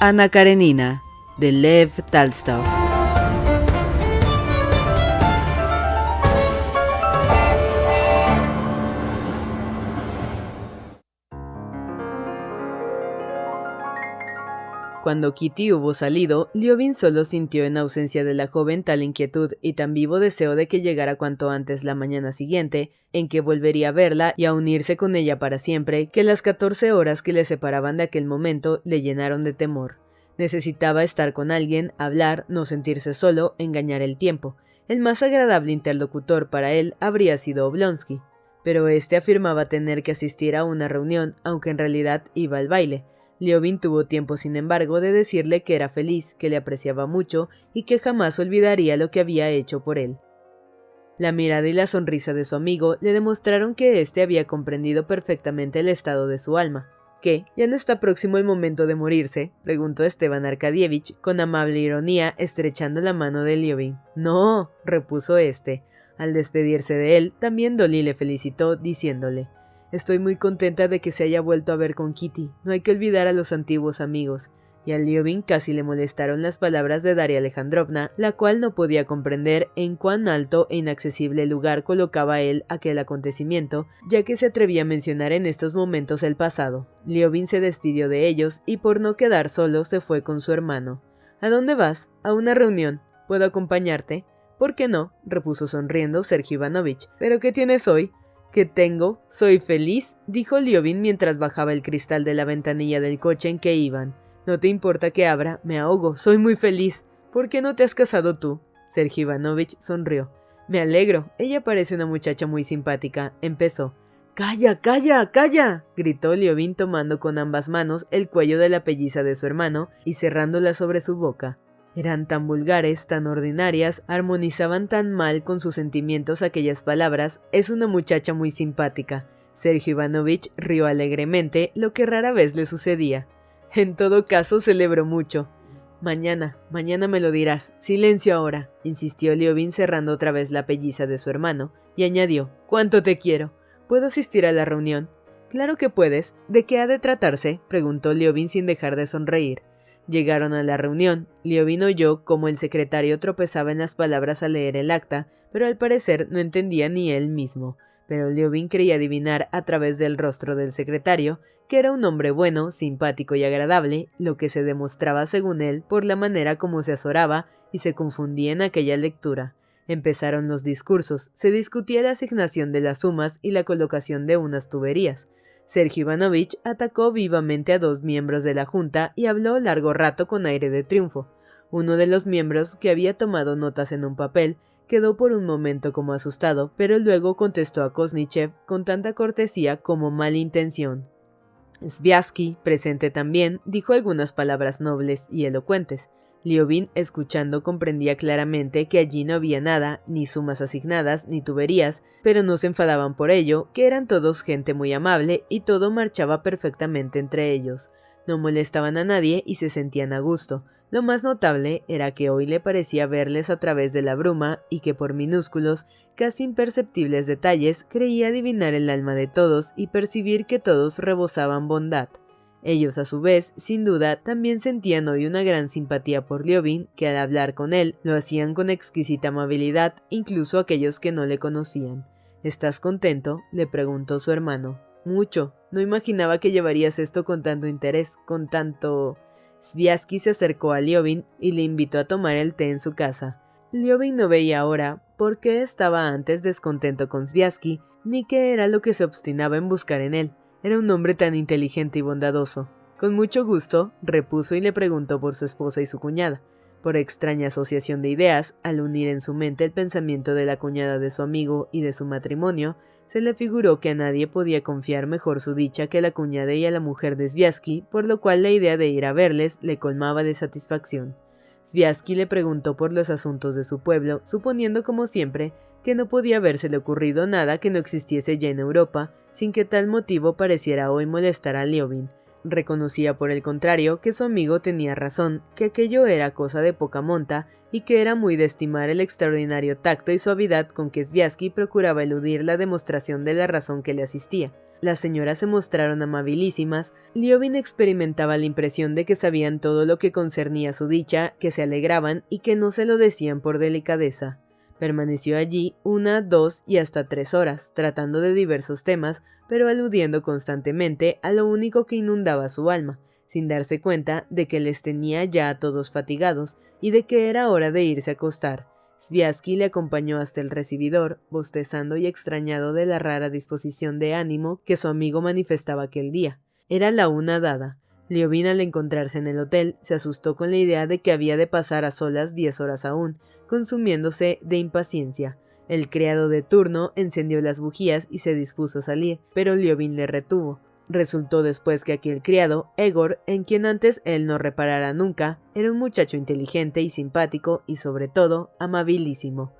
Anna Karenina, de Lev Tolstoy. Cuando Kitty hubo salido, Liovin solo sintió en ausencia de la joven tal inquietud y tan vivo deseo de que llegara cuanto antes la mañana siguiente, en que volvería a verla y a unirse con ella para siempre, que las 14 horas que le separaban de aquel momento le llenaron de temor. Necesitaba estar con alguien, hablar, no sentirse solo, engañar el tiempo. El más agradable interlocutor para él habría sido Oblonsky, pero este afirmaba tener que asistir a una reunión, aunque en realidad iba al baile. Liovin tuvo tiempo, sin embargo, de decirle que era feliz, que le apreciaba mucho y que jamás olvidaría lo que había hecho por él. La mirada y la sonrisa de su amigo le demostraron que éste había comprendido perfectamente el estado de su alma. ¿Qué? ¿Ya no está próximo el momento de morirse?, preguntó Esteban Arkadievich con amable ironía, estrechando la mano de Liovin. No, repuso este. Al despedirse de él, también Dolly le felicitó, diciéndole: «Estoy muy contenta de que se haya vuelto a ver con Kitty. No hay que olvidar a los antiguos amigos». Y a Liovin casi le molestaron las palabras de Daria Alejandrovna, la cual no podía comprender en cuán alto e inaccesible lugar colocaba él aquel acontecimiento, ya que se atrevía a mencionar en estos momentos el pasado. Liovin se despidió de ellos y por no quedar solo se fue con su hermano. «¿A dónde vas?» «A una reunión. ¿Puedo acompañarte?» «¿Por qué no?», repuso sonriendo Sergio Ivanovich. «¿Pero qué tienes hoy?» «¿Qué tengo? Soy feliz», dijo Liovin mientras bajaba el cristal de la ventanilla del coche en que iban. «No te importa que abra, me ahogo, soy muy feliz. ¿Por qué no te has casado tú?» Sergio Ivanovich sonrió. «Me alegro, ella parece una muchacha muy simpática», empezó. «¡Calla, calla, calla!», gritó Liovin tomando con ambas manos el cuello de la pelliza de su hermano y cerrándola sobre su boca. Eran tan vulgares, tan ordinarias, armonizaban tan mal con sus sentimientos aquellas palabras. «Es una muchacha muy simpática». Sergio Ivanovich rió alegremente, lo que rara vez le sucedía. «En todo caso, celebro mucho». Mañana me lo dirás. Silencio ahora», insistió Liovin cerrando otra vez la pelliza de su hermano, y añadió: «¿Cuánto te quiero? ¿Puedo asistir a la reunión?» «Claro que puedes. ¿De qué ha de tratarse?», preguntó Liovin sin dejar de sonreír. Llegaron a la reunión. Liovin oyó cómo el secretario tropezaba en las palabras al leer el acta, pero al parecer no entendía ni él mismo. Pero Liovin creía adivinar a través del rostro del secretario que era un hombre bueno, simpático y agradable, lo que se demostraba según él por la manera como se azoraba y se confundía en aquella lectura. Empezaron los discursos, se discutía la asignación de las sumas y la colocación de unas tuberías. Sergio Ivanovich atacó vivamente a 2 miembros de la junta y habló largo rato con aire de triunfo. Uno de los miembros, que había tomado notas en un papel, quedó por un momento como asustado, pero luego contestó a Koznichev con tanta cortesía como mala intención. Sviazhsky, presente también, dijo algunas palabras nobles y elocuentes. Liovin, escuchando, comprendía claramente que allí no había nada, ni sumas asignadas, ni tuberías, pero no se enfadaban por ello, que eran todos gente muy amable y todo marchaba perfectamente entre ellos. No molestaban a nadie y se sentían a gusto. Lo más notable era que hoy le parecía verles a través de la bruma y que por minúsculos, casi imperceptibles detalles, creía adivinar el alma de todos y percibir que todos rebosaban bondad. Ellos, a su vez, sin duda, también sentían hoy una gran simpatía por Liovin, que al hablar con él lo hacían con exquisita amabilidad, incluso aquellos que no le conocían. «¿Estás contento?», le preguntó su hermano. «Mucho. No imaginaba que llevarías esto con tanto interés, con tanto...». Sviazhsky se acercó a Liovin y le invitó a tomar el té en su casa. Liovin no veía ahora por qué estaba antes descontento con Sviazhsky, ni qué era lo que se obstinaba en buscar en él. Era un hombre tan inteligente y bondadoso. «Con mucho gusto», repuso y le preguntó por su esposa y su cuñada. Por extraña asociación de ideas, al unir en su mente el pensamiento de la cuñada de su amigo y de su matrimonio, se le figuró que a nadie podía confiar mejor su dicha que a la cuñada y a la mujer de Sviazhsky, por lo cual la idea de ir a verles le colmaba de satisfacción. Sviazhsky le preguntó por los asuntos de su pueblo, suponiendo como siempre que no podía habérsele ocurrido nada que no existiese ya en Europa, sin que tal motivo pareciera hoy molestar a Liovin. Reconocía por el contrario que su amigo tenía razón, que aquello era cosa de poca monta y que era muy de estimar el extraordinario tacto y suavidad con que Sviazhsky procuraba eludir la demostración de la razón que le asistía. Las señoras se mostraron amabilísimas. Liovin experimentaba la impresión de que sabían todo lo que concernía su dicha, que se alegraban y que no se lo decían por delicadeza. Permaneció allí 1, 2 y hasta 3 horas, tratando de diversos temas, pero aludiendo constantemente a lo único que inundaba su alma, sin darse cuenta de que les tenía ya a todos fatigados y de que era hora de irse a acostar. Sviazhsky le acompañó hasta el recibidor, bostezando y extrañado de la rara disposición de ánimo que su amigo manifestaba aquel día. Era la 1 dada. Liovin, al encontrarse en el hotel, se asustó con la idea de que había de pasar a solas 10 horas aún, consumiéndose de impaciencia. El criado de turno encendió las bujías y se dispuso a salir, pero Liovin le retuvo. Resultó después que aquel criado, Egor, en quien antes él no reparara nunca, era un muchacho inteligente y simpático y, sobre todo, amabilísimo.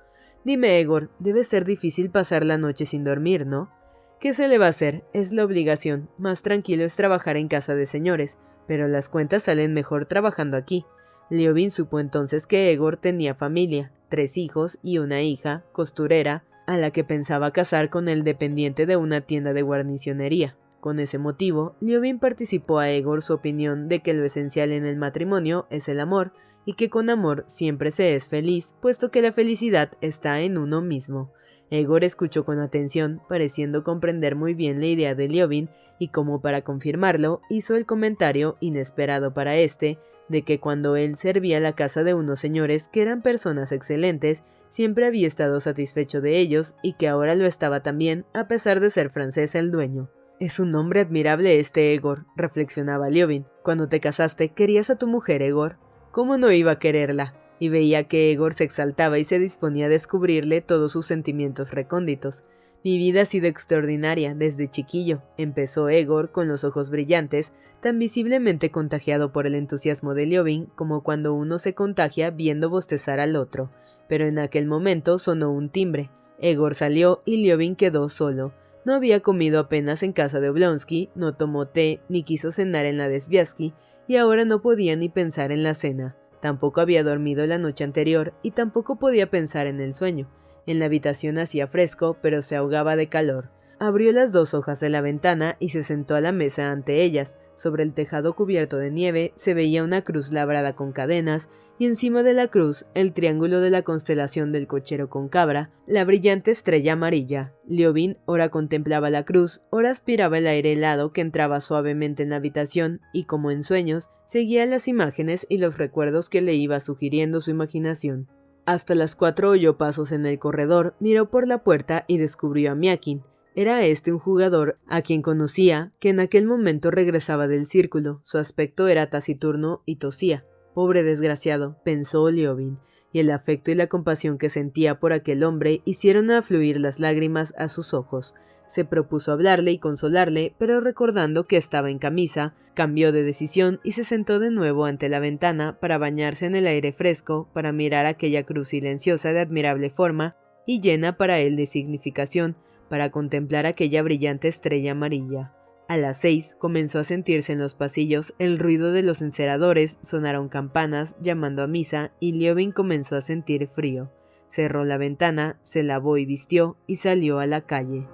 «Dime, Egor, debe ser difícil pasar la noche sin dormir, ¿no?» «¿Qué se le va a hacer? Es la obligación. Más tranquilo es trabajar en casa de señores, pero las cuentas salen mejor trabajando aquí». Liovin supo entonces que Egor tenía familia, 3 hijos y una hija, costurera, a la que pensaba casar con el dependiente de una tienda de guarnicionería. Con ese motivo, Liovin participó a Egor su opinión de que lo esencial en el matrimonio es el amor, y que con amor siempre se es feliz, puesto que la felicidad está en uno mismo. Egor escuchó con atención, pareciendo comprender muy bien la idea de Liovin, y como para confirmarlo, hizo el comentario, inesperado para éste, de que cuando él servía la casa de unos señores que eran personas excelentes, siempre había estado satisfecho de ellos, y que ahora lo estaba también, a pesar de ser francés el dueño. «Es un hombre admirable este Egor», reflexionaba Liovin. «Cuando te casaste, querías a tu mujer, Egor. ¿Cómo no iba a quererla?» Y veía que Egor se exaltaba y se disponía a descubrirle todos sus sentimientos recónditos. «Mi vida ha sido extraordinaria desde chiquillo», empezó Egor con los ojos brillantes, tan visiblemente contagiado por el entusiasmo de Liovin como cuando uno se contagia viendo bostezar al otro. Pero en aquel momento sonó un timbre. Egor salió y Liovin quedó solo. No había comido apenas en casa de Oblonsky, no tomó té ni quiso cenar en la de Sviazhsky, y ahora no podía ni pensar en la cena. Tampoco había dormido la noche anterior y tampoco podía pensar en el sueño. En la habitación hacía fresco, pero se ahogaba de calor. Abrió las 2 hojas de la ventana y se sentó a la mesa ante ellas. Sobre el tejado cubierto de nieve se veía una cruz labrada con cadenas, y encima de la cruz el triángulo de la constelación del cochero con cabra, la brillante estrella amarilla. Liovin ora contemplaba la cruz, ora aspiraba el aire helado que entraba suavemente en la habitación, y como en sueños, seguía las imágenes y los recuerdos que le iba sugiriendo su imaginación. Hasta las 4 oyó pasos en el corredor, miró por la puerta y descubrió a Miakin. Era este un jugador a quien conocía, que en aquel momento regresaba del círculo. Su aspecto era taciturno y tosía. «Pobre desgraciado», pensó Liovin, y el afecto y la compasión que sentía por aquel hombre hicieron afluir las lágrimas a sus ojos. Se propuso hablarle y consolarle, pero recordando que estaba en camisa, cambió de decisión y se sentó de nuevo ante la ventana para bañarse en el aire fresco, para mirar aquella cruz silenciosa de admirable forma y llena para él de significación, para contemplar aquella brillante estrella amarilla. A las 6 comenzó a sentirse en los pasillos el ruido de los enceradores, sonaron campanas llamando a misa y Liovin comenzó a sentir frío. Cerró la ventana, se lavó y vistió y salió a la calle.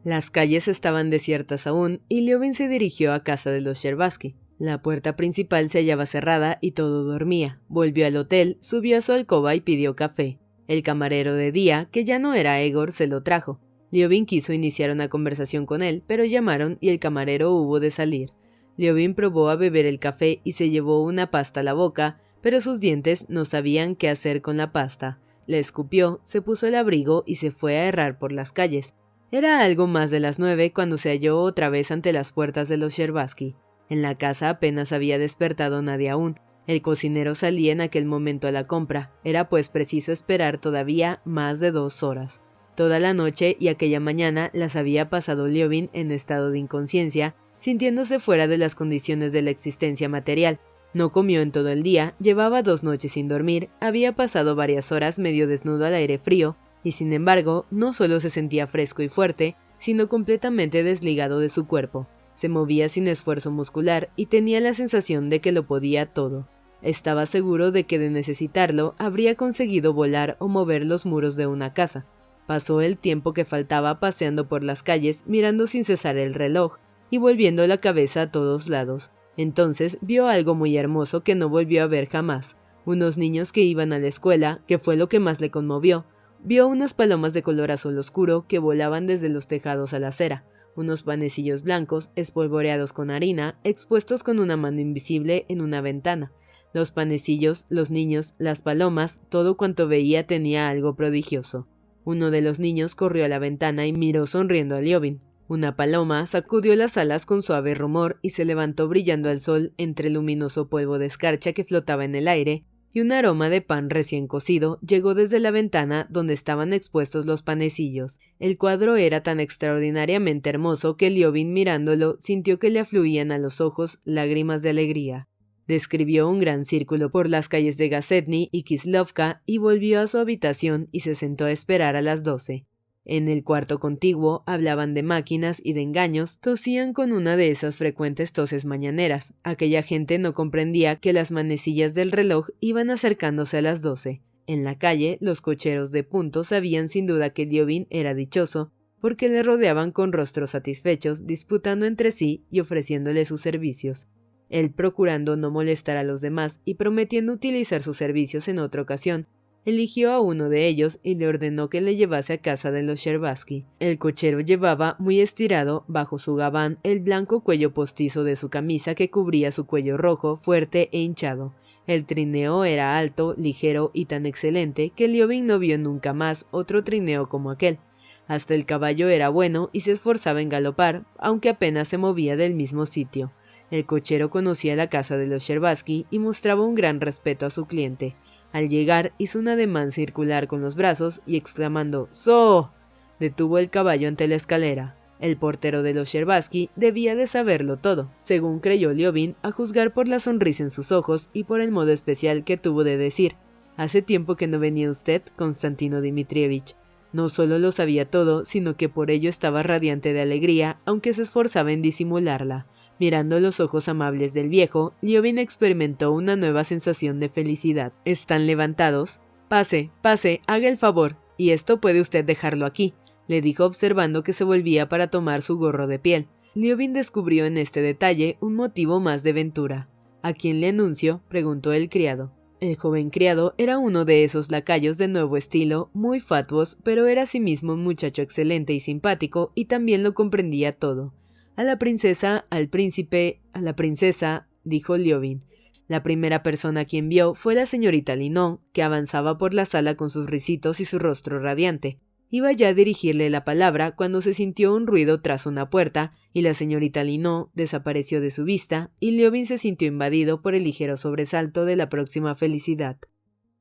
Las calles estaban desiertas aún y Liovin se dirigió a casa de los Sherbatsky. La puerta principal se hallaba cerrada y todo dormía. Volvió al hotel, subió a su alcoba y pidió café. El camarero de día, que ya no era Egor, se lo trajo. Liovin quiso iniciar una conversación con él, pero llamaron y el camarero hubo de salir. Liovin probó a beber el café y se llevó una pasta a la boca, pero sus dientes no sabían qué hacer con la pasta. Le escupió, se puso el abrigo y se fue a errar por las calles. Era algo más de las 9 cuando se halló otra vez ante las puertas de los Sherbatsky. En la casa apenas había despertado nadie aún. El cocinero salía en aquel momento a la compra. Era pues preciso esperar todavía más de 2 horas. Toda la noche y aquella mañana las había pasado Liovin en estado de inconsciencia, sintiéndose fuera de las condiciones de la existencia material. No comió en todo el día, llevaba 2 noches sin dormir, había pasado varias horas medio desnudo al aire frío, y sin embargo no solo se sentía fresco y fuerte, sino completamente desligado de su cuerpo. Se movía sin esfuerzo muscular y tenía la sensación de que lo podía todo. Estaba seguro de que de necesitarlo habría conseguido volar o mover los muros de una casa. Pasó el tiempo que faltaba paseando por las calles, mirando sin cesar el reloj y volviendo la cabeza a todos lados. Entonces vio algo muy hermoso que no volvió a ver jamás. Unos niños que iban a la escuela, que fue lo que más le conmovió. Vio unas palomas de color azul oscuro que volaban desde los tejados a la acera, unos panecillos blancos espolvoreados con harina, expuestos con una mano invisible en una ventana. Los panecillos, los niños, las palomas, todo cuanto veía tenía algo prodigioso. Uno de los niños corrió a la ventana y miró sonriendo a Liovin. Una paloma sacudió las alas con suave rumor y se levantó brillando al sol entre el luminoso polvo de escarcha que flotaba en el aire, y un aroma de pan recién cocido llegó desde la ventana donde estaban expuestos los panecillos. El cuadro era tan extraordinariamente hermoso que Liovin, mirándolo, sintió que le afluían a los ojos lágrimas de alegría. Describió un gran círculo por las calles de Gazetny y Kislovka y volvió a su habitación y se sentó a esperar a las 12. En el cuarto contiguo hablaban de máquinas y de engaños, tosían con una de esas frecuentes toses mañaneras. Aquella gente no comprendía que las manecillas del reloj iban acercándose a las 12. En la calle, los cocheros de punto sabían sin duda que Liovin era dichoso, porque le rodeaban con rostros satisfechos, disputando entre sí y ofreciéndole sus servicios. Él, procurando no molestar a los demás y prometiendo utilizar sus servicios en otra ocasión, eligió a uno de ellos y le ordenó que le llevase a casa de los Scherbatsky. El cochero llevaba muy estirado bajo su gabán el blanco cuello postizo de su camisa que cubría su cuello rojo, fuerte e hinchado. El trineo era alto, ligero y tan excelente que Liovin no vio nunca más otro trineo como aquel. Hasta el caballo era bueno y se esforzaba en galopar, aunque apenas se movía del mismo sitio. El cochero conocía la casa de los Scherbatsky y mostraba un gran respeto a su cliente. Al llegar hizo un ademán circular con los brazos y exclamando «¡So!», detuvo el caballo ante la escalera. El portero de los Scherbatsky debía de saberlo todo, según creyó Liovin, a juzgar por la sonrisa en sus ojos y por el modo especial que tuvo de decir «Hace tiempo que no venía usted, Konstantino Dmitrievich». No solo lo sabía todo, sino que por ello estaba radiante de alegría, aunque se esforzaba en disimularla. Mirando los ojos amables del viejo, Liovin experimentó una nueva sensación de felicidad. «¿Están levantados? Pase, pase, haga el favor, y esto puede usted dejarlo aquí», le dijo observando que se volvía para tomar su gorro de piel. Liovin descubrió en este detalle un motivo más de ventura. «¿A quién le anuncio?», preguntó el criado. El joven criado era uno de esos lacayos de nuevo estilo, muy fatuos, pero era asimismo un muchacho excelente y simpático, y también lo comprendía todo. «A la princesa, al príncipe, a la princesa», dijo Liovin. La primera persona a quien vio fue la señorita Linot, que avanzaba por la sala con sus risitos y su rostro radiante. Iba ya a dirigirle la palabra cuando se sintió un ruido tras una puerta, y la señorita Linot desapareció de su vista, y Liovin se sintió invadido por el ligero sobresalto de la próxima felicidad.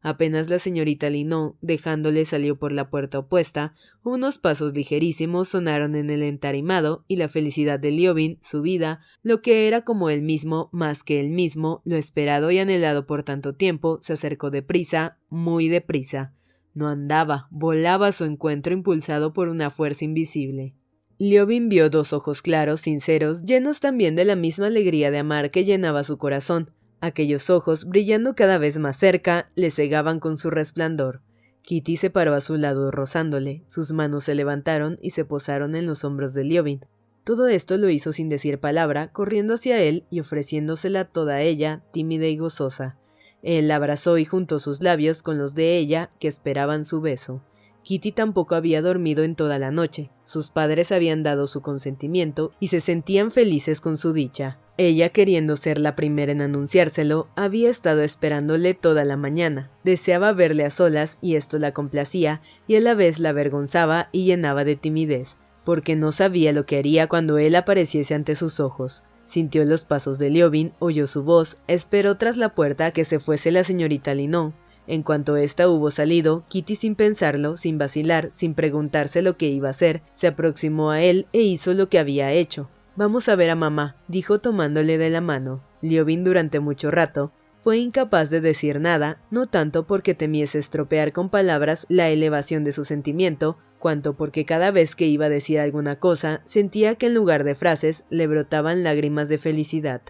Apenas la señorita Linot, dejándole, salió por la puerta opuesta, unos pasos ligerísimos sonaron en el entarimado, y la felicidad de Liovin, su vida, lo que era como él mismo, más que él mismo, lo esperado y anhelado por tanto tiempo, se acercó deprisa, muy deprisa. No andaba, volaba a su encuentro impulsado por una fuerza invisible. Liovin vio dos ojos claros, sinceros, llenos también de la misma alegría de amar que llenaba su corazón. Aquellos ojos, brillando cada vez más cerca, le cegaban con su resplandor. Kitty se paró a su lado rozándole, sus manos se levantaron y se posaron en los hombros de Liovin. Todo esto lo hizo sin decir palabra, corriendo hacia él y ofreciéndosela toda ella, tímida y gozosa. Él la abrazó y juntó sus labios con los de ella, que esperaban su beso. Kitty tampoco había dormido en toda la noche. Sus padres habían dado su consentimiento y se sentían felices con su dicha. Ella, queriendo ser la primera en anunciárselo, había estado esperándole toda la mañana. Deseaba verle a solas y esto la complacía y a la vez la avergonzaba y llenaba de timidez, porque no sabía lo que haría cuando él apareciese ante sus ojos. Sintió los pasos de Liovin, oyó su voz, esperó tras la puerta a que se fuese la señorita Linot. En cuanto ésta hubo salido, Kitty, sin pensarlo, sin vacilar, sin preguntarse lo que iba a hacer, se aproximó a él e hizo lo que había hecho. «Vamos a ver a mamá», dijo tomándole de la mano. Liovin durante mucho rato fue incapaz de decir nada, no tanto porque temiese estropear con palabras la elevación de su sentimiento, cuanto porque cada vez que iba a decir alguna cosa, sentía que en lugar de frases le brotaban lágrimas de felicidad.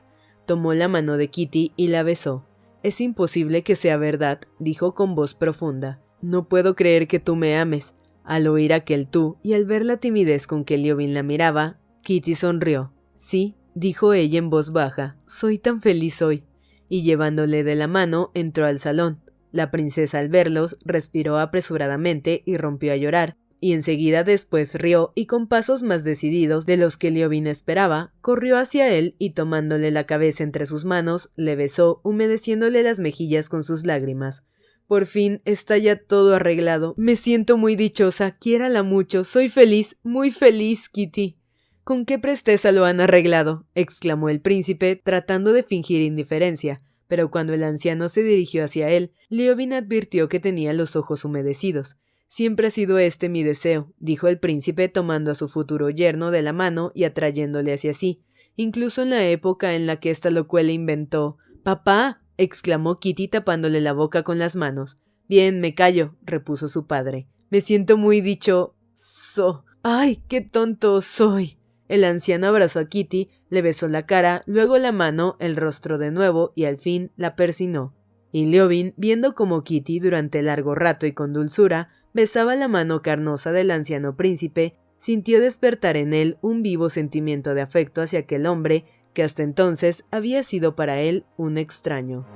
Tomó la mano de Kitty y la besó. Es imposible que sea verdad, dijo con voz profunda. No puedo creer que tú me ames. Al oír aquel tú y al ver la timidez con que Liovin la miraba, Kitty sonrió. Sí, dijo ella en voz baja, soy tan feliz hoy. Y llevándole de la mano, entró al salón. La princesa al verlos respiró apresuradamente y rompió a llorar, y enseguida después rió y con pasos más decididos de los que Liovin esperaba, corrió hacia él y tomándole la cabeza entre sus manos, le besó, humedeciéndole las mejillas con sus lágrimas. Por fin está ya todo arreglado. Me siento muy dichosa, quiérala mucho, soy feliz, muy feliz, Kitty. ¿Con qué presteza lo han arreglado?, exclamó el príncipe, tratando de fingir indiferencia, pero cuando el anciano se dirigió hacia él, Liovin advirtió que tenía los ojos humedecidos. Siempre ha sido este mi deseo, dijo el príncipe tomando a su futuro yerno de la mano y atrayéndole hacia sí, incluso en la época en la que esta locuela inventó. ¡Papá!, exclamó Kitty tapándole la boca con las manos. Bien, me callo, repuso su padre. Me siento muy dichoso. ¡Ay, qué tonto soy! El anciano abrazó a Kitty, le besó la cara, luego la mano, el rostro de nuevo y al fin la persinó. Y Liovin, viendo cómo Kitty durante largo rato y con dulzura besaba la mano carnosa del anciano príncipe, sintió despertar en él un vivo sentimiento de afecto hacia aquel hombre que hasta entonces había sido para él un extraño.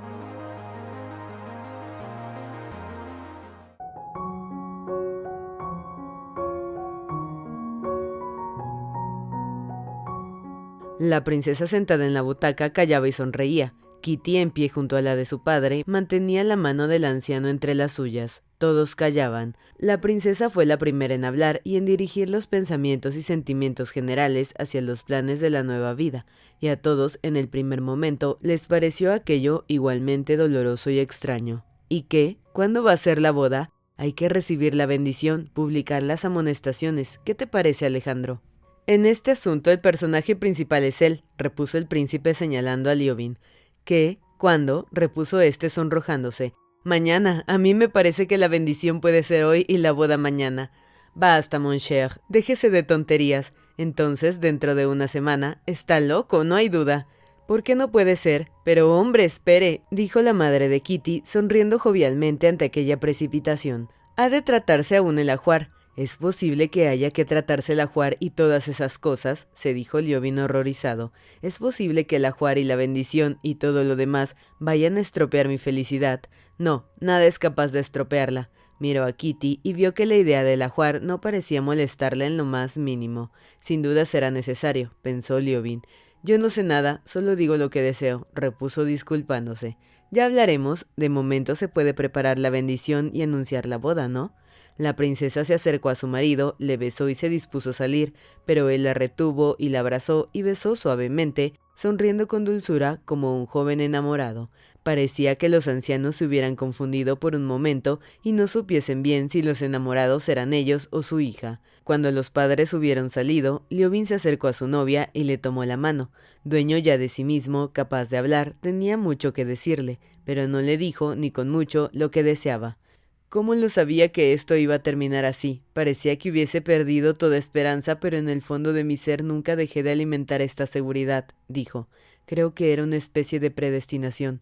La princesa sentada en la butaca callaba y sonreía. Kitty, en pie junto a la de su padre, mantenía la mano del anciano entre las suyas. Todos callaban. La princesa fue la primera en hablar y en dirigir los pensamientos y sentimientos generales hacia los planes de la nueva vida, y a todos, en el primer momento, les pareció aquello igualmente doloroso y extraño. ¿Y qué? ¿Cuándo va a ser la boda? Hay que recibir la bendición, publicar las amonestaciones. ¿Qué te parece, Alejandro? En este asunto el personaje principal es él, repuso el príncipe señalando a Liovin. ¿Qué? ¿Cuándo? Repuso este sonrojándose. Mañana. A mí me parece que la bendición puede ser hoy y la boda mañana. Basta, mon cher. Déjese de tonterías. Entonces, dentro de una semana. Está loco, no hay duda. ¿Por qué no puede ser? Pero hombre, espere, dijo la madre de Kitty, sonriendo jovialmente ante aquella precipitación. Ha de tratarse aún el ajuar. ¿Es posible que haya que tratarse el ajuar y todas esas cosas?, se dijo Liovin horrorizado. ¿Es posible que el ajuar y la bendición y todo lo demás vayan a estropear mi felicidad? No, nada es capaz de estropearla. Miró a Kitty y vio que la idea del ajuar no parecía molestarla en lo más mínimo. Sin duda será necesario, pensó Liovin. Yo no sé nada, solo digo lo que deseo, repuso disculpándose. Ya hablaremos, de momento se puede preparar la bendición y anunciar la boda, ¿no? La princesa se acercó a su marido, le besó y se dispuso a salir, pero él la retuvo y la abrazó y besó suavemente, sonriendo con dulzura como un joven enamorado. Parecía que los ancianos se hubieran confundido por un momento y no supiesen bien si los enamorados eran ellos o su hija. Cuando los padres hubieron salido, Liovin se acercó a su novia y le tomó la mano. Dueño ya de sí mismo, capaz de hablar, tenía mucho que decirle, pero no le dijo, ni con mucho, lo que deseaba. ¿Cómo lo sabía que esto iba a terminar así? Parecía que hubiese perdido toda esperanza, pero en el fondo de mi ser nunca dejé de alimentar esta seguridad, dijo. Creo que era una especie de predestinación.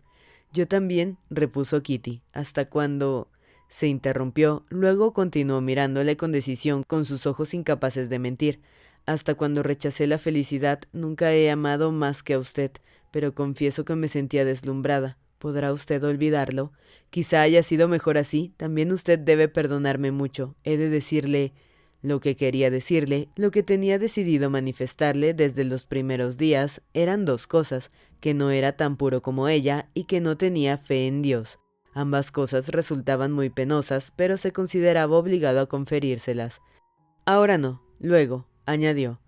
Yo también, repuso Kitty, hasta cuando... Se interrumpió, luego continuó mirándole con decisión, con sus ojos incapaces de mentir. Hasta cuando rechacé la felicidad, nunca he amado más que a usted, pero confieso que me sentía deslumbrada. ¿Podrá usted olvidarlo? Quizá haya sido mejor así. También usted debe perdonarme mucho. He de decirle lo que quería decirle, lo que tenía decidido manifestarle desde los primeros días, eran dos cosas, que no era tan puro como ella y que no tenía fe en Dios. Ambas cosas resultaban muy penosas, pero se consideraba obligado a conferírselas. Ahora no, luego, añadió.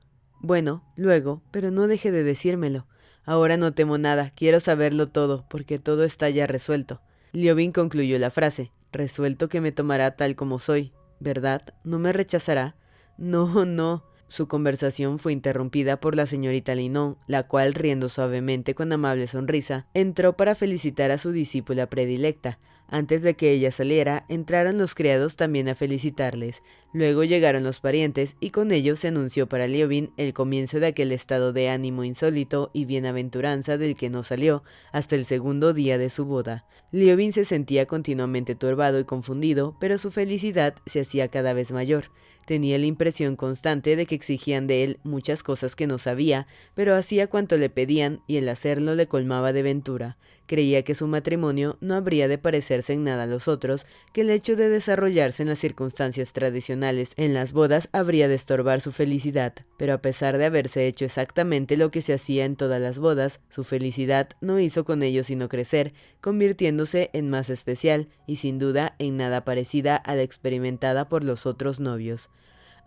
Bueno, luego, pero no deje de decírmelo. Ahora no temo nada, quiero saberlo todo, porque todo está ya resuelto. Liovin concluyó la frase. Resuelto que me tomará tal como soy, ¿verdad? ¿No me rechazará? No, no. Su conversación fue interrumpida por la señorita Linnon, la cual, riendo suavemente con amable sonrisa, entró para felicitar a su discípula predilecta. Antes de que ella saliera, entraron los criados también a felicitarles. Luego llegaron los parientes y con ellos se anunció para Liovin el comienzo de aquel estado de ánimo insólito y bienaventuranza del que no salió hasta el segundo día de su boda. Liovin se sentía continuamente turbado y confundido, pero su felicidad se hacía cada vez mayor. Tenía la impresión constante de que exigían de él muchas cosas que no sabía, pero hacía cuanto le pedían y el hacerlo le colmaba de ventura. Creía que su matrimonio no habría de parecerse en nada a los otros, que el hecho de desarrollarse en las circunstancias tradicionales en las bodas habría de estorbar su felicidad, pero a pesar de haberse hecho exactamente lo que se hacía en todas las bodas, su felicidad no hizo con ello sino crecer, convirtiéndose en más especial y sin duda en nada parecida a la experimentada por los otros novios.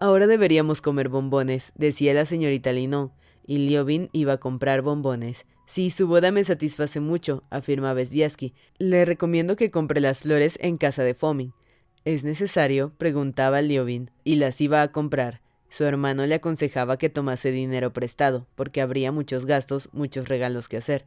«Ahora deberíamos comer bombones», decía la señorita Linot, y Liovin iba a comprar bombones. «Sí, su boda me satisface mucho», afirmaba Sviazhsky. «Le recomiendo que compre las flores en casa de Fomin». «¿Es necesario?», preguntaba Liovin, y las iba a comprar. Su hermano le aconsejaba que tomase dinero prestado, porque habría muchos gastos, muchos regalos que hacer.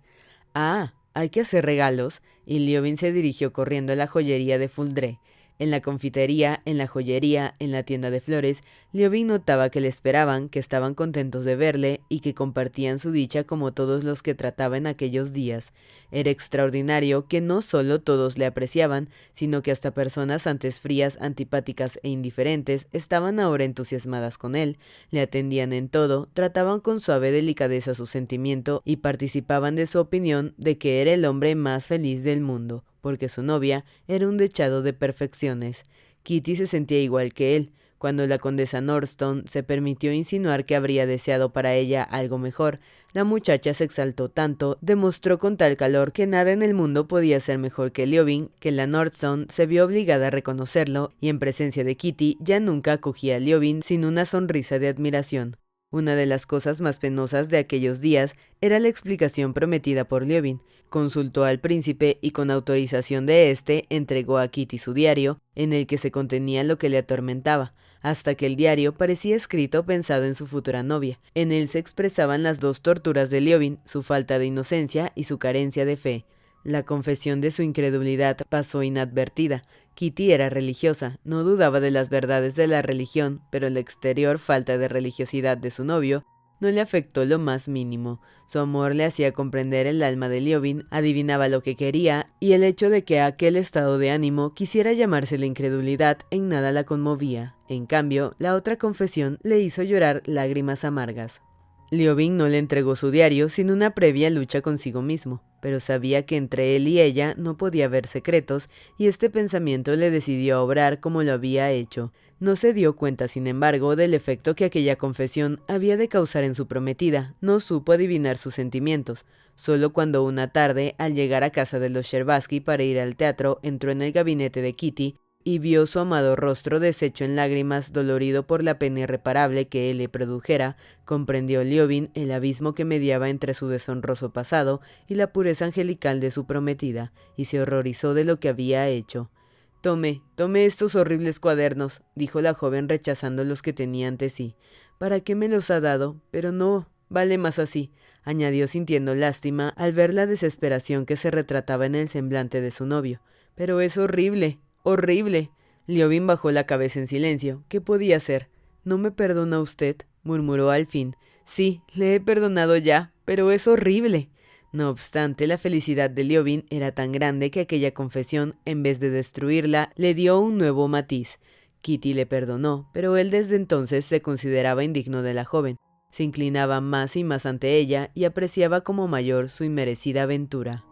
«Ah, ¿hay que hacer regalos?», y Liovin se dirigió corriendo a la joyería de Fuldré. En la confitería, en la joyería, en la tienda de flores, Liovin notaba que le esperaban, que estaban contentos de verle y que compartían su dicha como todos los que trataba en aquellos días. Era extraordinario que no solo todos le apreciaban, sino que hasta personas antes frías, antipáticas e indiferentes estaban ahora entusiasmadas con él, le atendían en todo, trataban con suave delicadeza su sentimiento y participaban de su opinión de que era el hombre más feliz del mundo, porque su novia era un dechado de perfecciones. Kitty se sentía igual que él. Cuando la condesa Nordston se permitió insinuar que habría deseado para ella algo mejor, la muchacha se exaltó tanto, demostró con tal calor que nada en el mundo podía ser mejor que Liovin, que la Nordston se vio obligada a reconocerlo, y en presencia de Kitty ya nunca acogía a Liovin sin una sonrisa de admiración. Una de las cosas más penosas de aquellos días era la explicación prometida por Liovin. Consultó al príncipe y con autorización de éste entregó a Kitty su diario, en el que se contenía lo que le atormentaba, hasta que el diario parecía escrito pensado en su futura novia. En él se expresaban las dos torturas de Liovin, su falta de inocencia y su carencia de fe. La confesión de su incredulidad pasó inadvertida. Kitty era religiosa, no dudaba de las verdades de la religión, pero la exterior falta de religiosidad de su novio no le afectó lo más mínimo. Su amor le hacía comprender el alma de Liovin, adivinaba lo que quería, y el hecho de que aquel estado de ánimo quisiera llamarse la incredulidad en nada la conmovía. En cambio, la otra confesión le hizo llorar lágrimas amargas. Liovin no le entregó su diario sin una previa lucha consigo mismo, pero sabía que entre él y ella no podía haber secretos, y este pensamiento le decidió a obrar como lo había hecho. No se dio cuenta, sin embargo, del efecto que aquella confesión había de causar en su prometida, no supo adivinar sus sentimientos. Solo cuando una tarde, al llegar a casa de los Scherbatsky para ir al teatro, entró en el gabinete de Kitty, y vio su amado rostro deshecho en lágrimas, dolorido por la pena irreparable que él le produjera, comprendió Liovin el abismo que mediaba entre su deshonroso pasado y la pureza angelical de su prometida, y se horrorizó de lo que había hecho. «Tome estos horribles cuadernos», dijo la joven rechazando los que tenía ante sí. «¿Para qué me los ha dado? Pero no, vale más así», añadió sintiendo lástima al ver la desesperación que se retrataba en el semblante de su novio. «Pero es horrible. ¡Horrible!». Liovin bajó la cabeza en silencio. ¿Qué podía hacer? «¿No me perdona usted?», murmuró al fin. «Sí, le he perdonado ya, pero es horrible». No obstante, la felicidad de Liovin era tan grande que aquella confesión, en vez de destruirla, le dio un nuevo matiz. Kitty le perdonó, pero él desde entonces se consideraba indigno de la joven. Se inclinaba más y más ante ella y apreciaba como mayor su inmerecida aventura.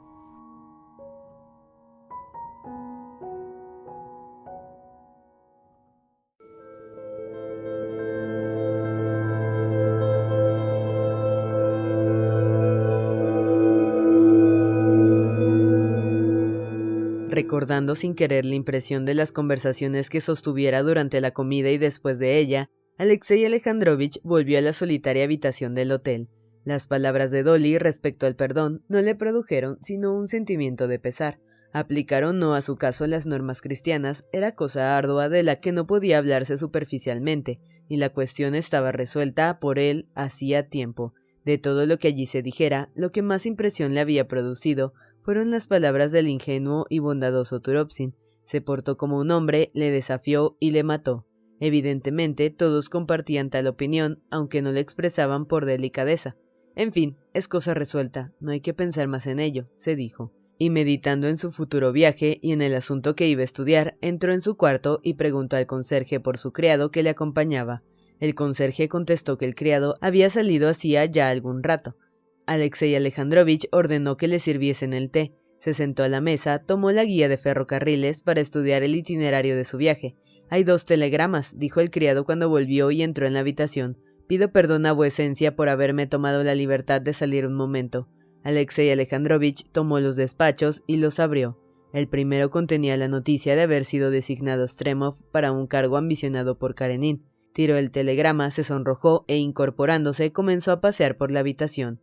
Recordando sin querer la impresión de las conversaciones que sostuviera durante la comida y después de ella, Alexei Alejandrovich volvió a la solitaria habitación del hotel. Las palabras de Dolly respecto al perdón no le produjeron sino un sentimiento de pesar. Aplicar o no a su caso las normas cristianas era cosa ardua de la que no podía hablarse superficialmente, y la cuestión estaba resuelta por él hacía tiempo. De todo lo que allí se dijera, lo que más impresión le había producido fueron las palabras del ingenuo y bondadoso Turovtsin. Se portó como un hombre, le desafió y le mató. Evidentemente, todos compartían tal opinión, aunque no la expresaban por delicadeza. En fin, es cosa resuelta, no hay que pensar más en ello, se dijo. Y meditando en su futuro viaje y en el asunto que iba a estudiar, entró en su cuarto y preguntó al conserje por su criado que le acompañaba. El conserje contestó que el criado había salido hacía ya algún rato. Alexei Alejandrovich ordenó que le sirviesen el té. Se sentó a la mesa, tomó la guía de ferrocarriles para estudiar el itinerario de su viaje. «Hay 2 telegramas», dijo el criado cuando volvió y entró en la habitación. «Pido perdón a vuecencia por haberme tomado la libertad de salir un momento». Alexei Alejandrovich tomó los despachos y los abrió. El primero contenía la noticia de haber sido designado Stremov para un cargo ambicionado por Karenin. Tiró el telegrama, se sonrojó e incorporándose comenzó a pasear por la habitación.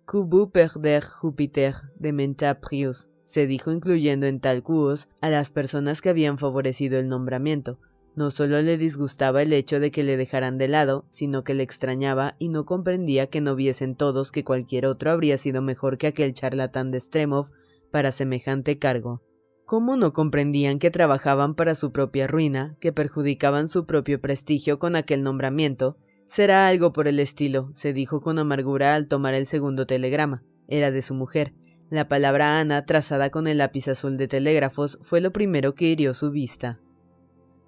«Que vous perder Júpiter de menta prius», se dijo incluyendo en tal quos a las personas que habían favorecido el nombramiento. No solo le disgustaba el hecho de que le dejaran de lado, sino que le extrañaba y no comprendía que no viesen todos que cualquier otro habría sido mejor que aquel charlatán de Stremov para semejante cargo. ¿Cómo no comprendían que trabajaban para su propia ruina, que perjudicaban su propio prestigio con aquel nombramiento? «Será algo por el estilo», se dijo con amargura al tomar el segundo telegrama. Era de su mujer. La palabra Ana, trazada con el lápiz azul de telégrafos, fue lo primero que hirió su vista.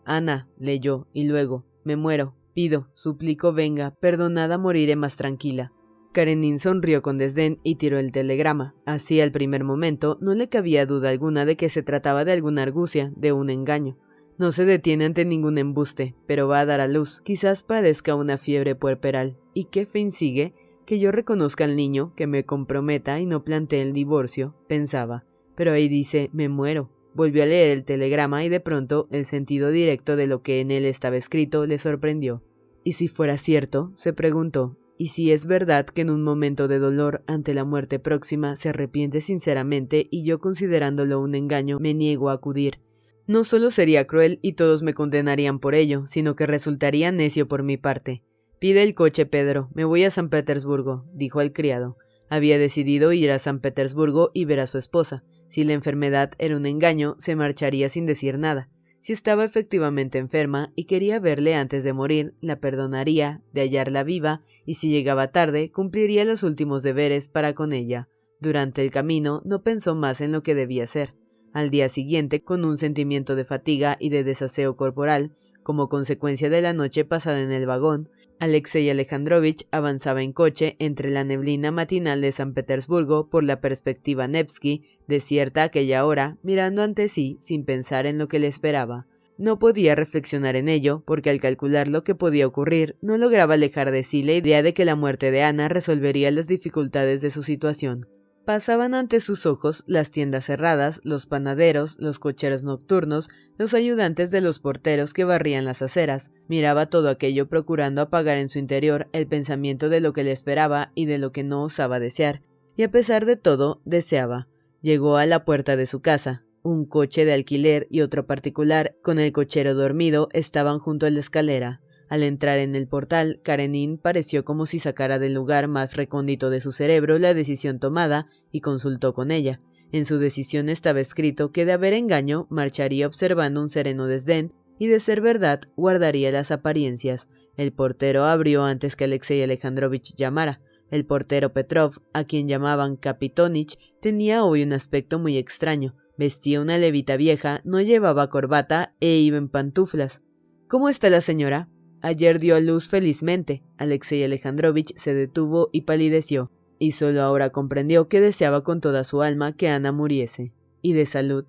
«Ana», leyó, y luego, «me muero, pido, suplico venga, perdonada moriré más tranquila». Karenin sonrió con desdén y tiró el telegrama. Así al primer momento no le cabía duda alguna de que se trataba de alguna argucia, de un engaño. No se detiene ante ningún embuste, pero va a dar a luz. Quizás padezca una fiebre puerperal. ¿Y qué fin sigue? Que yo reconozca al niño, que me comprometa y no plantee el divorcio, pensaba. Pero ahí dice, me muero. Volvió a leer el telegrama y de pronto el sentido directo de lo que en él estaba escrito le sorprendió. ¿Y si fuera cierto?, se preguntó. ¿Y si es verdad que en un momento de dolor ante la muerte próxima se arrepiente sinceramente y yo, considerándolo un engaño, me niego a acudir? No solo sería cruel y todos me condenarían por ello, sino que resultaría necio por mi parte. «Pide el coche, Pedro, me voy a San Petersburgo», dijo al criado. Había decidido ir a San Petersburgo y ver a su esposa. Si la enfermedad era un engaño, se marcharía sin decir nada. Si estaba efectivamente enferma y quería verle antes de morir, la perdonaría, de hallarla viva, y si llegaba tarde, cumpliría los últimos deberes para con ella. Durante el camino no pensó más en lo que debía hacer. Al día siguiente, con un sentimiento de fatiga y de desaseo corporal, como consecuencia de la noche pasada en el vagón, Alexei Alejandrovich avanzaba en coche entre la neblina matinal de San Petersburgo por la perspectiva Nevsky, desierta a aquella hora, mirando ante sí sin pensar en lo que le esperaba. No podía reflexionar en ello, porque al calcular lo que podía ocurrir, no lograba alejar de sí la idea de que la muerte de Ana resolvería las dificultades de su situación. Pasaban ante sus ojos las tiendas cerradas, los panaderos, los cocheros nocturnos, los ayudantes de los porteros que barrían las aceras. Miraba todo aquello procurando apagar en su interior el pensamiento de lo que le esperaba y de lo que no osaba desear. Y a pesar de todo, deseaba. Llegó a la puerta de su casa. Un coche de alquiler y otro particular, con el cochero dormido, estaban junto a la escalera. Al entrar en el portal, Karenin pareció como si sacara del lugar más recóndito de su cerebro la decisión tomada y consultó con ella. En su decisión estaba escrito que de haber engaño marcharía observando un sereno desdén y de ser verdad guardaría las apariencias. El portero abrió antes que Alexei Alejandrovich llamara. El portero Petrov, a quien llamaban Kapitonich, tenía hoy un aspecto muy extraño. Vestía una levita vieja, no llevaba corbata e iba en pantuflas. «¿Cómo está la señora?» «Ayer dio a luz felizmente». Alexei Alejandrovich se detuvo y palideció, y solo ahora comprendió que deseaba con toda su alma que Ana muriese. «¿Y de salud?»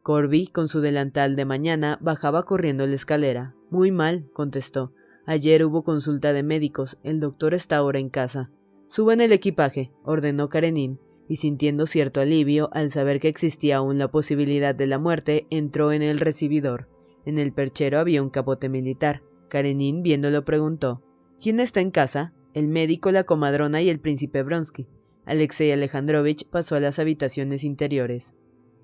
Corby, con su delantal de mañana, bajaba corriendo la escalera. «Muy mal», contestó. «Ayer hubo consulta de médicos, el doctor está ahora en casa». «Suban el equipaje», ordenó Karenin, y sintiendo cierto alivio al saber que existía aún la posibilidad de la muerte, entró en el recibidor. En el perchero había un capote militar. Karenin, viéndolo, preguntó, «¿Quién está en casa?» «El médico, la comadrona y el príncipe Vronsky». Alexei Alejandrovich pasó a las habitaciones interiores.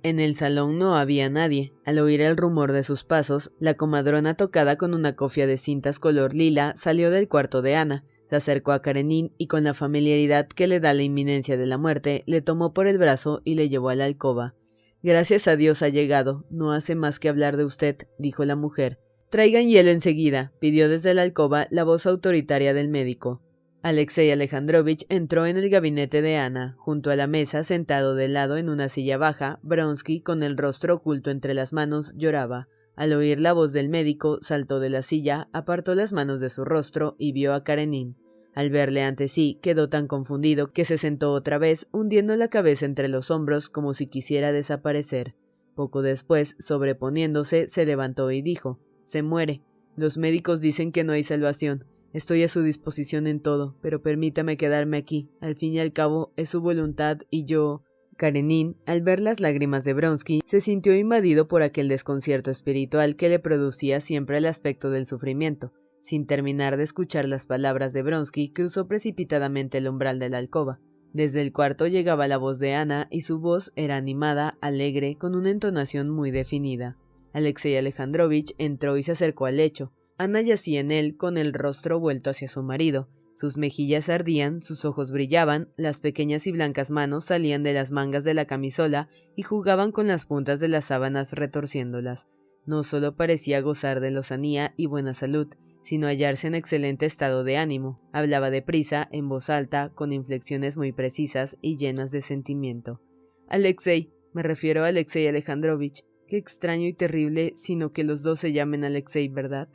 En el salón no había nadie. Al oír el rumor de sus pasos, la comadrona tocada con una cofia de cintas color lila salió del cuarto de Ana, se acercó a Karenin y con la familiaridad que le da la inminencia de la muerte, le tomó por el brazo y le llevó a la alcoba. «Gracias a Dios ha llegado, no hace más que hablar de usted», dijo la mujer. «Traigan hielo enseguida», pidió desde la alcoba la voz autoritaria del médico. Alexei Alejandrovich entró en el gabinete de Ana. Junto a la mesa, sentado de lado en una silla baja, Vronsky, con el rostro oculto entre las manos, lloraba. Al oír la voz del médico, saltó de la silla, apartó las manos de su rostro y vio a Karenin. Al verle ante sí, quedó tan confundido que se sentó otra vez, hundiendo la cabeza entre los hombros como si quisiera desaparecer. Poco después, sobreponiéndose, se levantó y dijo: «Se muere. Los médicos dicen que no hay salvación. Estoy a su disposición en todo, pero permítame quedarme aquí. Al fin y al cabo, es su voluntad y yo...» Karenin, al ver las lágrimas de Vronsky, se sintió invadido por aquel desconcierto espiritual que le producía siempre el aspecto del sufrimiento. Sin terminar de escuchar las palabras de Vronsky, cruzó precipitadamente el umbral de la alcoba. Desde el cuarto llegaba la voz de Ana y su voz era animada, alegre, con una entonación muy definida. Alexei Alejandrovich entró y se acercó al lecho. Ana yacía en él con el rostro vuelto hacia su marido. Sus mejillas ardían, sus ojos brillaban, las pequeñas y blancas manos salían de las mangas de la camisola y jugaban con las puntas de las sábanas retorciéndolas. No solo parecía gozar de lozanía y buena salud, sino hallarse en excelente estado de ánimo. Hablaba deprisa, en voz alta, con inflexiones muy precisas y llenas de sentimiento. «Alexei, me refiero a Alexei Alejandrovich. Qué extraño y terrible, sino que los dos se llamen Alexei, ¿verdad?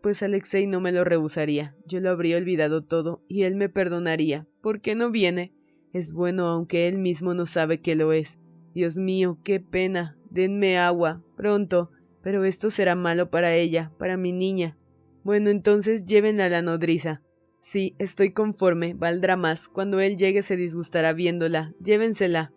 Pues Alexei no me lo rehusaría, yo lo habría olvidado todo, y él me perdonaría. ¿Por qué no viene? Es bueno aunque él mismo no sabe que lo es. Dios mío, qué pena, denme agua, pronto, pero esto será malo para ella, para mi niña. Bueno, entonces llévenla a la nodriza. Sí, estoy conforme, valdrá más, cuando él llegue se disgustará viéndola, llévensela».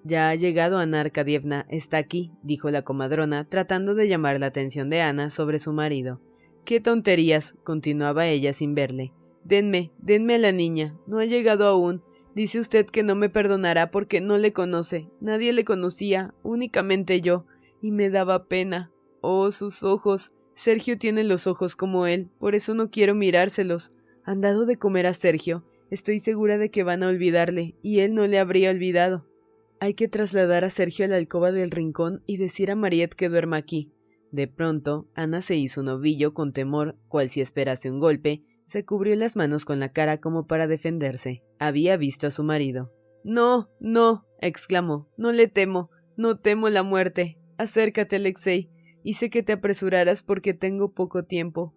«Ya ha llegado Ana Arkadievna, está aquí», dijo la comadrona, tratando de llamar la atención de Ana sobre su marido. «Qué tonterías», continuaba ella sin verle. Denme a la niña, no ha llegado aún. Dice usted que no me perdonará porque no le conoce. Nadie le conocía, únicamente yo, y me daba pena. Oh, sus ojos. Sergio tiene los ojos como él, por eso no quiero mirárselos. Han dado de comer a Sergio. Estoy segura de que van a olvidarle, y él no le habría olvidado. Hay que trasladar a Sergio a la alcoba del rincón y decir a Mariette que duerma aquí». De pronto, Ana se hizo un ovillo con temor, cual si esperase un golpe, se cubrió las manos con la cara como para defenderse. Había visto a su marido. «No, no», exclamó, «no le temo, no temo la muerte. Acércate, Alexei. Hice que te apresuraras porque tengo poco tiempo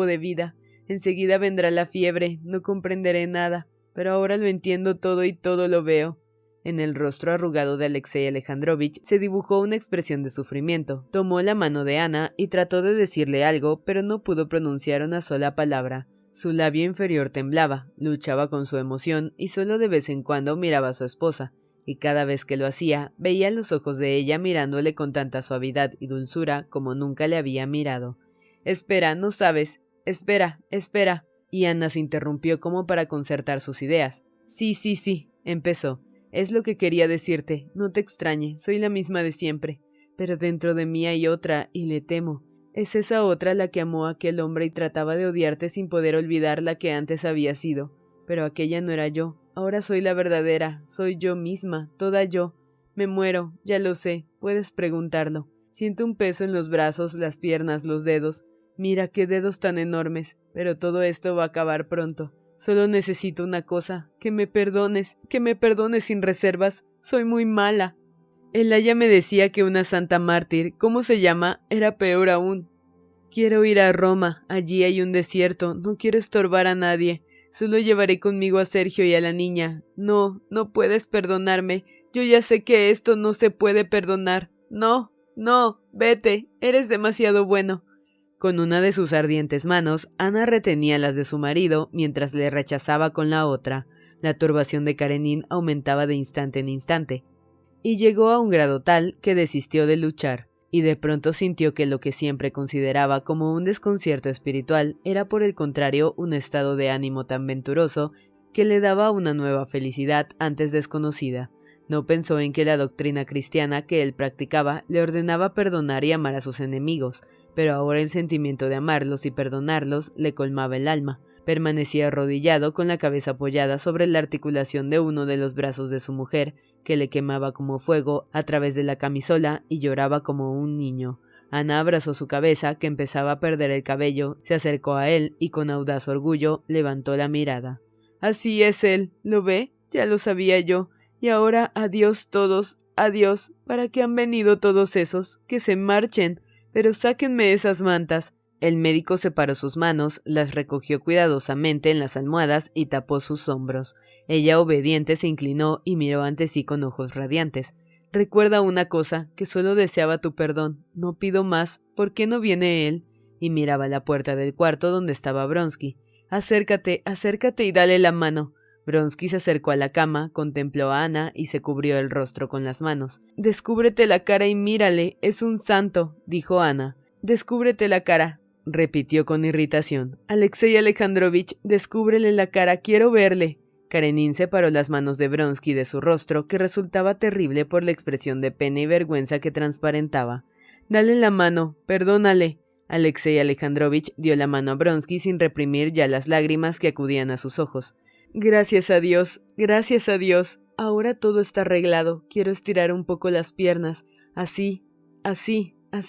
de vida. Enseguida vendrá la fiebre, no comprenderé nada, pero ahora lo entiendo todo y todo lo veo». En el rostro arrugado de Alexei Alejandrovich se dibujó una expresión de sufrimiento. Tomó la mano de Ana y trató de decirle algo, pero no pudo pronunciar una sola palabra. Su labio inferior temblaba, luchaba con su emoción y solo de vez en cuando miraba a su esposa, y cada vez que lo hacía, veía los ojos de ella mirándole con tanta suavidad y dulzura como nunca le había mirado. «Espera, no sabes. Espera, espera». Y Ana se interrumpió como para concertar sus ideas. Sí, empezó. «Es lo que quería decirte, no te extrañe, soy la misma de siempre, pero dentro de mí hay otra, y le temo. Es esa otra la que amó a aquel hombre y trataba de odiarte sin poder olvidar la que antes había sido, pero aquella no era yo, ahora soy la verdadera, soy yo misma, toda yo. Me muero, ya lo sé, puedes preguntarlo. Siento un peso en los brazos, las piernas, los dedos. Mira qué dedos tan enormes, pero todo esto va a acabar pronto. Solo necesito una cosa, que me perdones sin reservas. Soy muy mala». El aya me decía que una santa mártir, ¿cómo se llama?, era peor aún. «Quiero ir a Roma, allí hay un desierto, no quiero estorbar a nadie. Solo llevaré conmigo a Sergio y a la niña. No puedes perdonarme, yo ya sé que esto no se puede perdonar. No, vete, eres demasiado bueno». Con una de sus ardientes manos, Ana retenía las de su marido mientras le rechazaba con la otra. La turbación de Karenin aumentaba de instante en instante, y llegó a un grado tal que desistió de luchar, y de pronto sintió que lo que siempre consideraba como un desconcierto espiritual era por el contrario un estado de ánimo tan venturoso que le daba una nueva felicidad antes desconocida. No pensó en que la doctrina cristiana que él practicaba le ordenaba perdonar y amar a sus enemigos, pero ahora el sentimiento de amarlos y perdonarlos le colmaba el alma. Permanecía arrodillado con la cabeza apoyada sobre la articulación de uno de los brazos de su mujer, que le quemaba como fuego a través de la camisola, y lloraba como un niño. Ana abrazó su cabeza, que empezaba a perder el cabello, se acercó a él y con audaz orgullo levantó la mirada. «Así es él, ¿lo ve? Ya lo sabía yo. Y ahora adiós todos, adiós. ¿Para qué han venido todos esos? Que se marchen. Pero sáquenme esas mantas». El médico separó sus manos, las recogió cuidadosamente en las almohadas y tapó sus hombros. Ella, obediente, se inclinó y miró ante sí con ojos radiantes. «Recuerda una cosa, que solo deseaba tu perdón. No pido más. ¿Por qué no viene él?» Y miraba la puerta del cuarto donde estaba Vronsky. «Acércate, acércate y dale la mano». Vronsky se acercó a la cama, contempló a Ana y se cubrió el rostro con las manos. «Descúbrete la cara y mírale, es un santo», dijo Ana. «Descúbrete la cara», repitió con irritación. «Alexei Alejandrovich, descúbrele la cara, quiero verle». Karenin separó las manos de Vronsky de su rostro, que resultaba terrible por la expresión de pena y vergüenza que transparentaba. «Dale la mano, perdónale». Alexei Alejandrovich dio la mano a Vronsky sin reprimir ya las lágrimas que acudían a sus ojos. «Gracias a Dios, gracias a Dios. Ahora todo está arreglado. Quiero estirar un poco las piernas. Así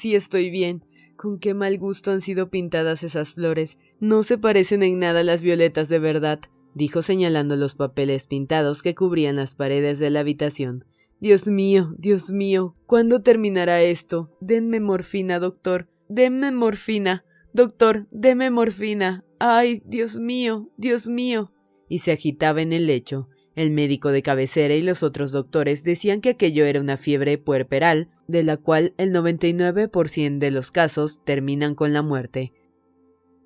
estoy bien. Con qué mal gusto han sido pintadas esas flores. No se parecen en nada a las violetas de verdad», dijo señalando los papeles pintados que cubrían las paredes de la habitación. Dios mío, ¿cuándo terminará esto? Denme morfina, doctor. Denme morfina. Doctor, deme morfina. Ay, Dios mío, Dios mío. Y se agitaba en el lecho. El médico de cabecera y los otros doctores decían que aquello era una fiebre puerperal, de la cual el 99% de los casos terminan con la muerte.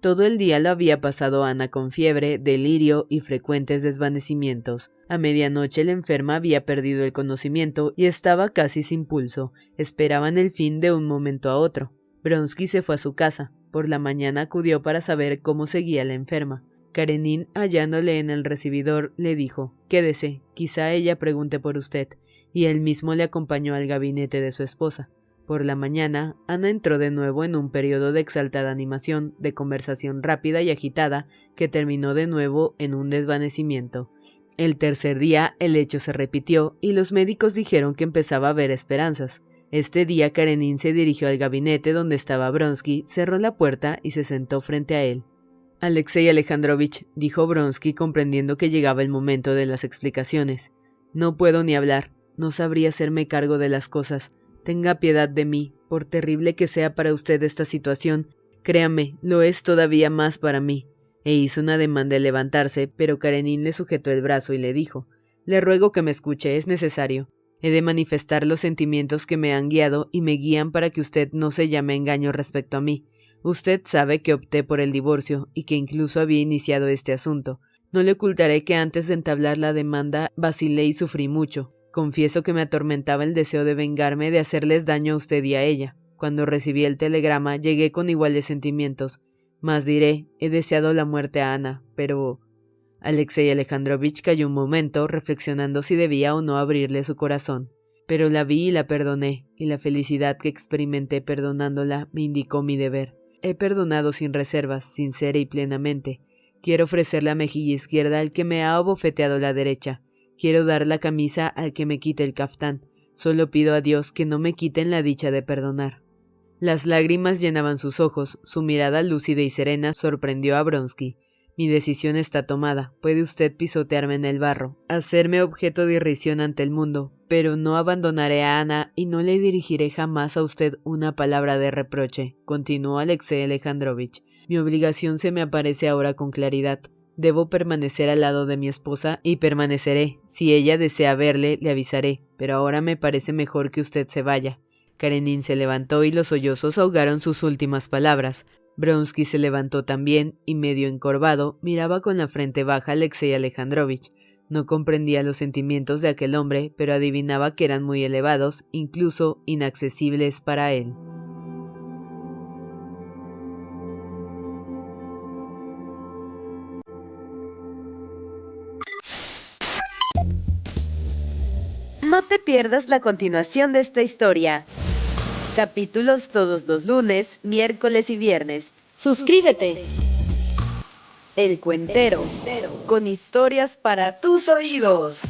Todo el día lo había pasado Ana con fiebre, delirio y frecuentes desvanecimientos. A medianoche la enferma había perdido el conocimiento y estaba casi sin pulso. Esperaban el fin de un momento a otro. Vronsky se fue a su casa. Por la mañana acudió para saber cómo seguía la enferma. Karenin, hallándole en el recibidor, le dijo: «Quédese, quizá ella pregunte por usted», y él mismo le acompañó al gabinete de su esposa. Por la mañana, Ana entró de nuevo en un periodo de exaltada animación, de conversación rápida y agitada, que terminó de nuevo en un desvanecimiento. El tercer día, el hecho se repitió, y los médicos dijeron que empezaba a haber esperanzas. Este día Karenin se dirigió al gabinete donde estaba Vronsky, cerró la puerta y se sentó frente a él. «Alexei Alejandrovich», dijo Vronsky, comprendiendo que llegaba el momento de las explicaciones. «No puedo ni hablar, no sabría hacerme cargo de las cosas. Tenga piedad de mí, por terrible que sea para usted esta situación. Créame, lo es todavía más para mí». E hizo un ademán de levantarse, pero Karenin le sujetó el brazo y le dijo: «Le ruego que me escuche, es necesario. He de manifestar los sentimientos que me han guiado y me guían para que usted no se llame engaño respecto a mí. Usted sabe que opté por el divorcio y que incluso había iniciado este asunto. No le ocultaré que antes de entablar la demanda vacilé y sufrí mucho. Confieso que me atormentaba el deseo de vengarme, de hacerles daño a usted y a ella. Cuando recibí el telegrama llegué con iguales sentimientos. Mas diré, he deseado la muerte a Ana, pero...» Alexei Alejandrovich calló un momento, reflexionando si debía o no abrirle su corazón. «Pero la vi y la perdoné, y la felicidad que experimenté perdonándola me indicó mi deber. He perdonado sin reservas, sincera y plenamente. Quiero ofrecer la mejilla izquierda al que me ha abofeteado la derecha. Quiero dar la camisa al que me quite el caftán. Solo pido a Dios que no me quiten la dicha de perdonar». Las lágrimas llenaban sus ojos, su mirada lúcida y serena sorprendió a Vronsky. «Mi decisión está tomada. Puede usted pisotearme en el barro, hacerme objeto de irrisión ante el mundo, pero no abandonaré a Ana y no le dirigiré jamás a usted una palabra de reproche», continuó Alexei Alejandrovich. «Mi obligación se me aparece ahora con claridad. Debo permanecer al lado de mi esposa y permaneceré. Si ella desea verle, le avisaré, pero ahora me parece mejor que usted se vaya». Karenin se levantó y los sollozos ahogaron sus últimas palabras. Vronsky se levantó también y, medio encorvado, miraba con la frente baja a Alexei Alejandrovich. No comprendía los sentimientos de aquel hombre, pero adivinaba que eran muy elevados, incluso inaccesibles para él. No te pierdas la continuación de esta historia. Capítulos todos los lunes, miércoles y viernes. ¡Suscríbete! El Cuentero, con historias para tus oídos.